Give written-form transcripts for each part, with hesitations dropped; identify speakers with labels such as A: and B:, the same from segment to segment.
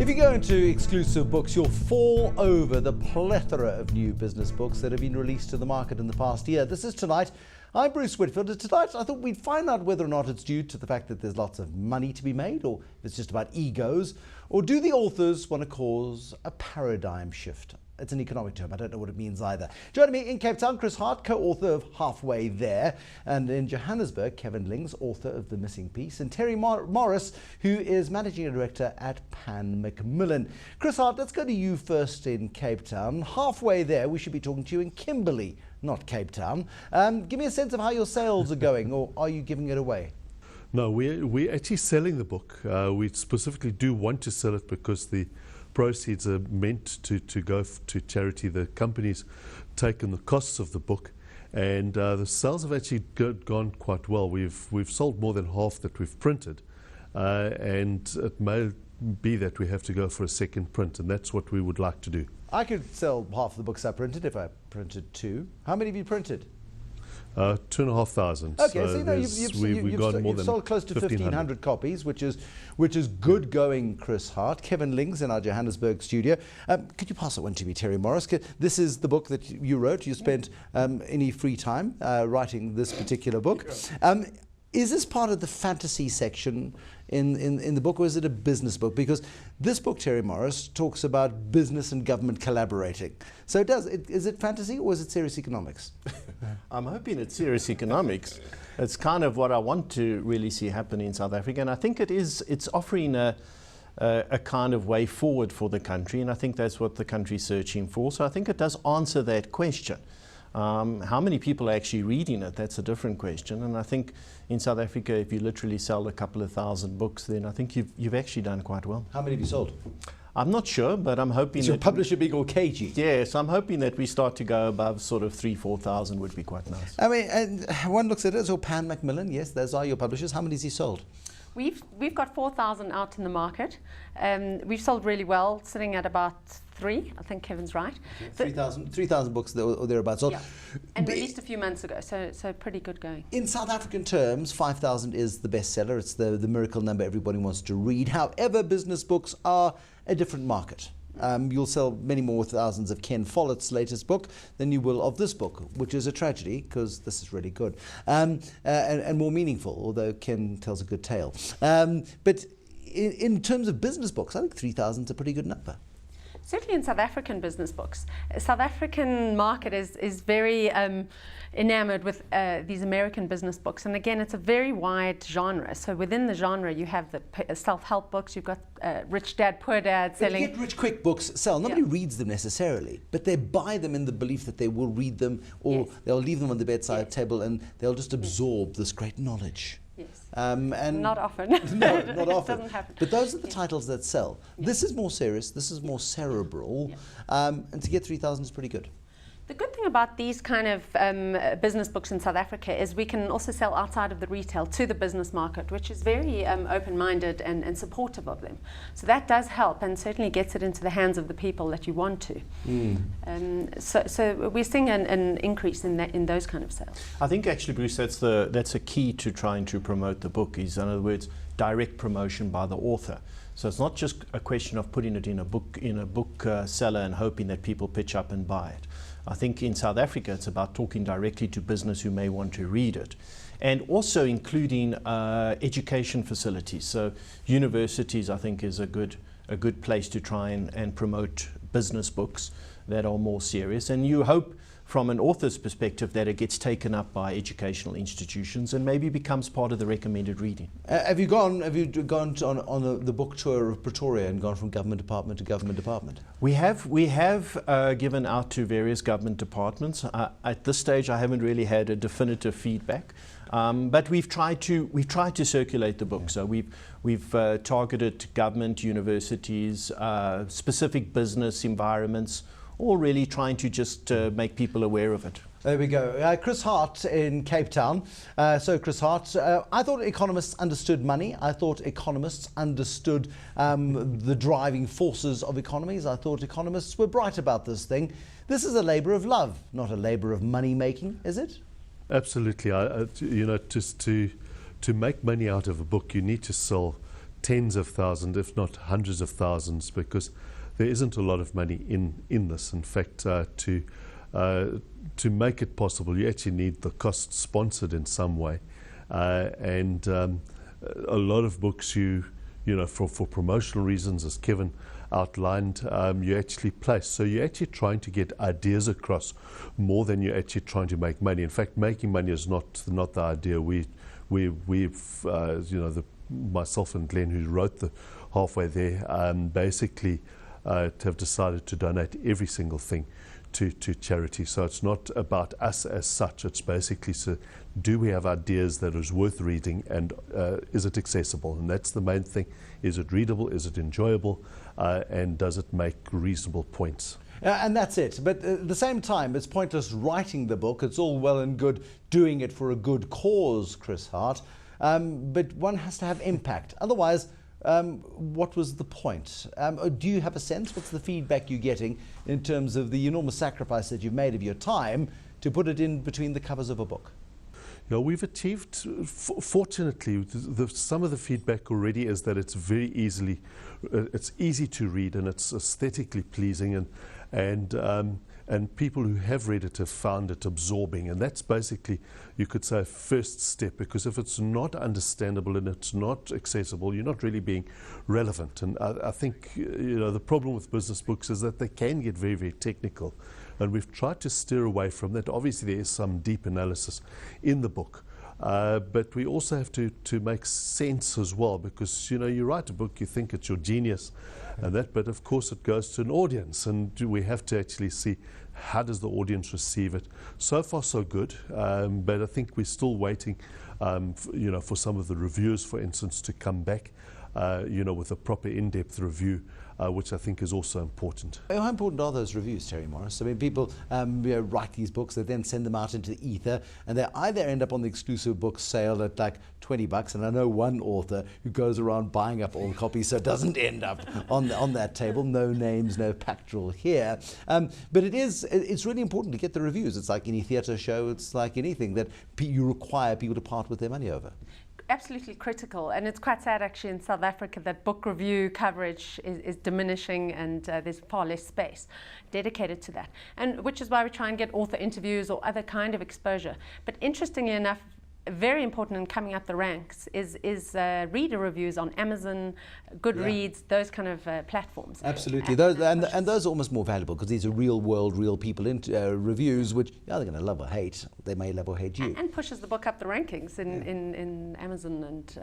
A: If you go into exclusive books, you'll fall over the plethora of new business books that have been released to the market in the past year. This is Tonight. I'm Bruce Whitfield, and tonight I thought we'd find out whether or not it's due to the fact that there's lots of money to be made, or if it's just about egos, or do the authors want to cause a paradigm shift? It's an economic term, I don't know what it means either. Joining me in Cape Town, Chris Hart, co-author of Halfway There, and in Johannesburg, Kevin Lings, author of The Missing Piece, and Terry Morris, who is managing director at Pan Macmillan. Chris Hart, let's go to you first in Cape Town. Halfway There, we should be talking to you in Kimberley, not Cape Town. Give me a sense of how your sales are going, or are you giving it away?
B: No, we're actually selling the book. We specifically do want to sell it because the proceeds are meant to go to charity. The company's taken the costs of the book, and the sales have actually gone quite well. We've sold more than half that we've printed, and it may be that we have to go for a second print, and that's what we would like to do.
A: I could sell half of the books I printed if I printed two. How many have you printed?
B: 2,500.
A: Okay, so you know, you've sold close to 1,500 copies, which is good going, Chris Hart. Kevin Lings in our Johannesburg studio. Could you pass that one to me, Terry Morris? This is the book that you wrote. You spent any free time writing this particular book. Is this part of the fantasy section in the book, or is it a business book? Because this book, Terry Morris, talks about business and government collaborating. So is it fantasy, or is it serious economics?
C: I'm hoping it's serious economics. It's kind of what I want to really see happen in South Africa, and I think it's offering a kind of way forward for the country, and I think that's what the country's searching for. So I think it does answer that question. How many people are actually reading it? That's a different question. And I think in South Africa, if you literally sell a couple of thousand books, then I think you've actually done quite well.
A: How many have you sold?
C: I'm not sure, but I'm hoping.
A: Is your publisher big or cagey?
C: Yes, I'm hoping that we start to go above sort of 3,000-4,000 would be quite nice.
A: I mean, and one looks at it, so Pan Macmillan, yes, those are your publishers. How many has he sold?
D: We've got 4,000 out in the market. We've sold really well, sitting at about 3. I think Kevin's right.
A: 3,000 books or thereabouts. So,
D: yeah. And released a few months ago, so pretty good going.
A: In South African terms, 5,000 is the bestseller. It's the miracle number everybody wants to read. However, business books are a different market. You'll sell many more thousands of Ken Follett's latest book than you will of this book, which is a tragedy because this is really good and more meaningful, although Ken tells a good tale. But in terms of business books, I think 3,000 is a pretty good number.
D: Certainly in South African business books. South African market is very enamored with these American business books. And again, it's a very wide genre. So within the genre, you have the self-help books, you've got Rich Dad, Poor Dad selling.
A: Get rich quick books sell. Nobody reads them necessarily, but they buy them in the belief that they will read them, or they'll leave them on the bedside table and they'll just absorb this great knowledge.
D: Yes.
A: And
D: not often.
A: No, not often.
D: It doesn't happen.
A: But those are the titles that sell. This is more serious. This is more cerebral. And to get 3,000 is pretty good.
D: The good thing about these kind of business books in South Africa is we can also sell outside of the retail to the business market, which is very open-minded and supportive of them. So that does help and certainly gets it into the hands of the people that you want to. So we're seeing an increase in those kind of sales.
C: I think actually, Bruce, that's a key to trying to promote the book, is, in other words, direct promotion by the author. So it's not just a question of putting it in a book seller and hoping that people pitch up and buy it. I think in South Africa, it's about talking directly to business who may want to read it, and also including education facilities. So universities, I think, is a good place to try and promote business books that are more serious. And you hope, from an author's perspective, that it gets taken up by educational institutions and maybe becomes part of the recommended reading. Have you gone
A: on the book tour of Pretoria and gone from government department to government department?
C: We have given out to various government departments. At this stage, I haven't really had a definitive feedback, but we've tried to circulate the book. So we've targeted government, universities, specific business environments, all really trying to just make people aware of it.
A: There we go. Chris Hart in Cape Town. So Chris Hart, I thought economists understood money. I thought economists understood the driving forces of economies. I thought economists were bright about this thing. This is a labour of love, not a labour of money making, is it?
B: Absolutely. Just to make money out of a book, you need to sell tens of thousands, if not hundreds of thousands, because there isn't a lot of money in this. In fact, to make it possible, you actually need the cost sponsored in some way, and a lot of books for promotional reasons, as Kevin outlined, you actually place. So you're actually trying to get ideas across more than you're actually trying to make money. In fact, making money is not the idea. Myself and Glenn, who wrote the Halfway There, basically have decided to donate every single thing to charity. So it's not about us as such. It's basically, so do we have ideas that is worth reading, and is it accessible? And that's the main thing. Is it readable? Is it enjoyable? And does it make reasonable points?
A: And that's it. But at the same time, it's pointless writing the book. It's all well and good doing it for a good cause, Chris Hart. But one has to have impact. Otherwise, what was the point? Do you have a sense? What's the feedback you're getting in terms of the enormous sacrifice that you've made of your time to put it in between the covers of a book?
B: We've achieved, fortunately, some of the feedback already is that it's very it's easy to read, and it's aesthetically pleasing, and people who have read it have found it absorbing. And that's basically, you could say, a first step, because if it's not understandable and it's not accessible, you're not really being relevant. And I think the problem with business books is that they can get very, very technical. And we've tried to steer away from that. Obviously, there is some deep analysis in the book. But we also have to make sense as well, because you write a book, you think it's your genius and that, but of course it goes to an audience, and we have to actually see how does the audience receive it. So far so good, but I think we're still waiting for some of the reviewers, for instance, to come back with a proper in-depth review, which I think is also important.
A: How important are those reviews, Terry Morris? I mean, people write these books, they then send them out into the ether, and they either end up on the exclusive book sale at like $20, and I know one author who goes around buying up all the copies, so it doesn't end up on that table. No names, no pactoral here. But it's really important to get the reviews. It's like any theatre show, it's like anything that you require people to part with their money over.
D: Absolutely critical, and it's quite sad actually in South Africa that book review coverage is diminishing, and there's far less space dedicated to that, and which is why we try and get author interviews or other kind of exposure. But interestingly enough, very important in coming up the ranks is reader reviews on Amazon, Goodreads, those kind of platforms.
A: Absolutely, those are almost more valuable, because these are real world, real people reviews, which they're going to love or hate. They may love or hate you.
D: And pushes the book up the rankings in Amazon and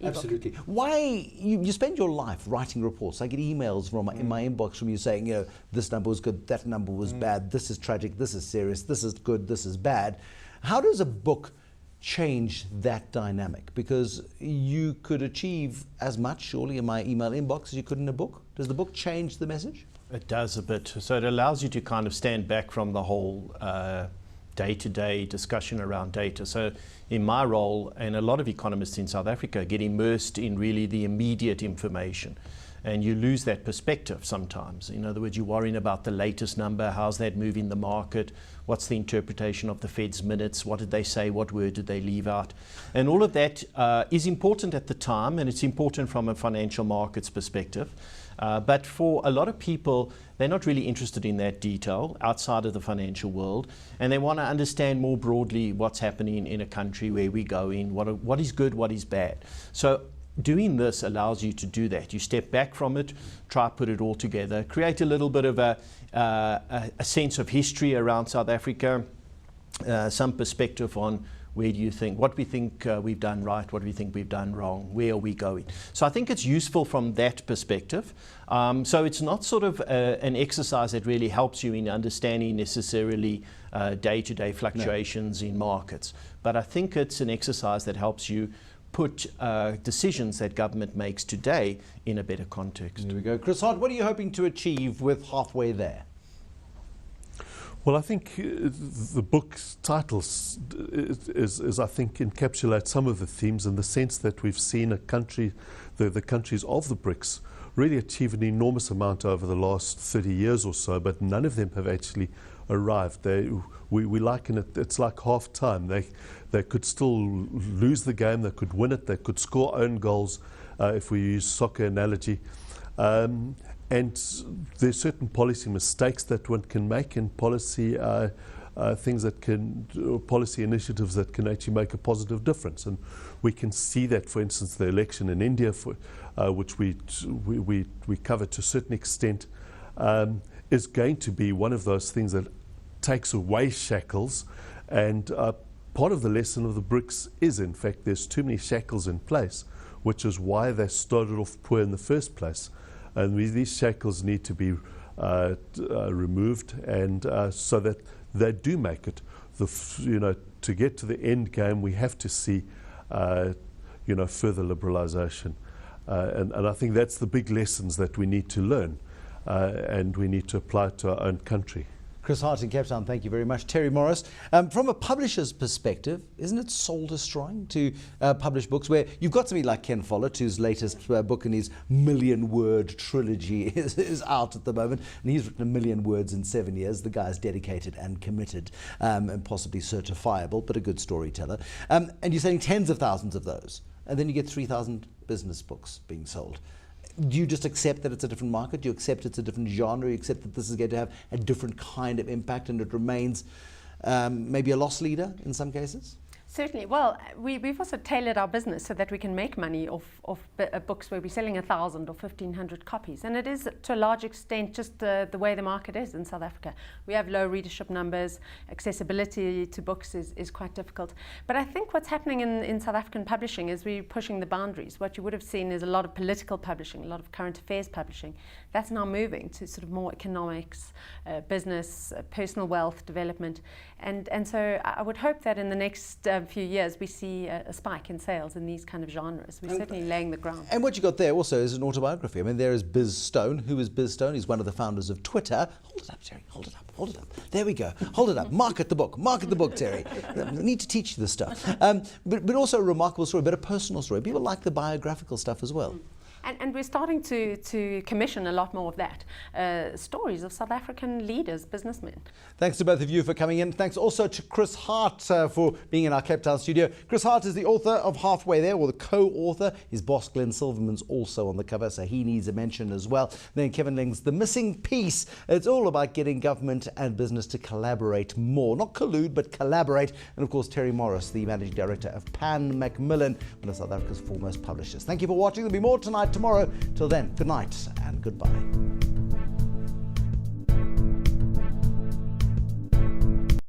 A: Absolutely. Why you spend your life writing reports? I get emails in my inbox from you saying, this number was good, that number was bad, this is tragic, this is serious, this is good, this is bad. How does a book change that dynamic? Because you could achieve as much, surely, in my email inbox as you could in a book. Does the book change the message?
C: It does a bit. So it allows you to kind of stand back from the whole day-to-day discussion around data. So in my role, and a lot of economists in South Africa get immersed in really the immediate information, and you lose that perspective sometimes. In other words, you're worrying about the latest number, how's that move in the market, what's the interpretation of the Fed's minutes, what did they say, what word did they leave out. And all of that is important at the time, and it's important from a financial markets perspective. But for a lot of people, they're not really interested in that detail outside of the financial world, and they want to understand more broadly what's happening in a country, where we go in, what is good, what is bad. So doing this allows you to do that. You step back from it, try to put it all together, create a little bit of a sense of history around South Africa, some perspective on what we think we've done right, what we think we've done wrong, where are we going. So I think it's useful from that perspective. So it's not sort of an exercise that really helps you in understanding necessarily day-to-day fluctuations in markets. But I think it's an exercise that helps you put decisions that government makes today in a better context.
A: There we go. Chris Hart, what are you hoping to achieve with Halfway There?
B: Well, I think the book's titles is I think encapsulate some of the themes, in the sense that we've seen a country, the countries of the BRICS, really achieve an enormous amount over the last 30 years or so, but none of them have actually arrived. We liken it, it's like half time. They could still lose the game, they could win it, they could score own goals, if we use soccer analogy. And there's certain policy mistakes that one can make, and policy policy initiatives that can actually make a positive difference. And we can see that, for instance, the election in India, which we cover to a certain extent, is going to be one of those things that takes away shackles. And part of the lesson of the BRICS is, in fact, there's too many shackles in place, which is why they started off poor in the first place. And these shackles need to be removed, and so that they do make it. To get to the end game, we have to see, further liberalisation, and I think that's the big lessons that we need to learn, and we need to apply to our own country.
A: Chris Hart in Cape Town, thank you very much. Terry Morris, from a publisher's perspective, isn't it soul-destroying to publish books where you've got somebody like Ken Follett, whose latest book in his million-word trilogy is out at the moment, and he's written 1 million words in 7 years. The guy's dedicated and committed, and possibly certifiable, but a good storyteller. And you're selling tens of thousands of those, and then you get 3,000 business books being sold. Do you just accept that it's a different market? Do you accept it's a different genre? You accept that this is going to have a different kind of impact, and it remains maybe a loss leader in some cases?
D: Certainly. Well, we've also tailored our business so that we can make money off books where we're selling 1,000 or 1,500 copies. And it is, to a large extent, just the way the market is in South Africa. We have low readership numbers. Accessibility to books is quite difficult. But I think what's happening in South African publishing is we're pushing the boundaries. What you would have seen is a lot of political publishing, a lot of current affairs publishing. That's now moving to sort of more economics, business, personal wealth development. And so I would hope that in the next few years we see a spike in sales in these kind of genres. We're certainly laying the ground.
A: And what you got there also is an autobiography. I mean, there is Biz Stone. Who is Biz Stone? He's one of the founders of Twitter. Hold it up, Terry. Hold it up. Hold it up. There we go. Hold it up. Market the book. Market the book, Terry. I need to teach you this stuff. But also a remarkable story, but a personal story. People like the biographical stuff as well.
D: And we're starting to commission a lot more of that. Stories of South African leaders, businessmen.
A: Thanks to both of you for coming in. Thanks also to Chris Hart for being in our Cape Town studio. Chris Hart is the author of Halfway There, or the co-author. His boss, Glenn Silverman's also on the cover, so he needs a mention as well. Then Kevin Lings, The Missing Piece. It's all about getting government and business to collaborate more. Not collude, but collaborate. And of course, Terry Morris, the managing director of Pan Macmillan, one of South Africa's foremost publishers. Thank you for watching. There'll be more tonight, tomorrow. Till then, good night and goodbye.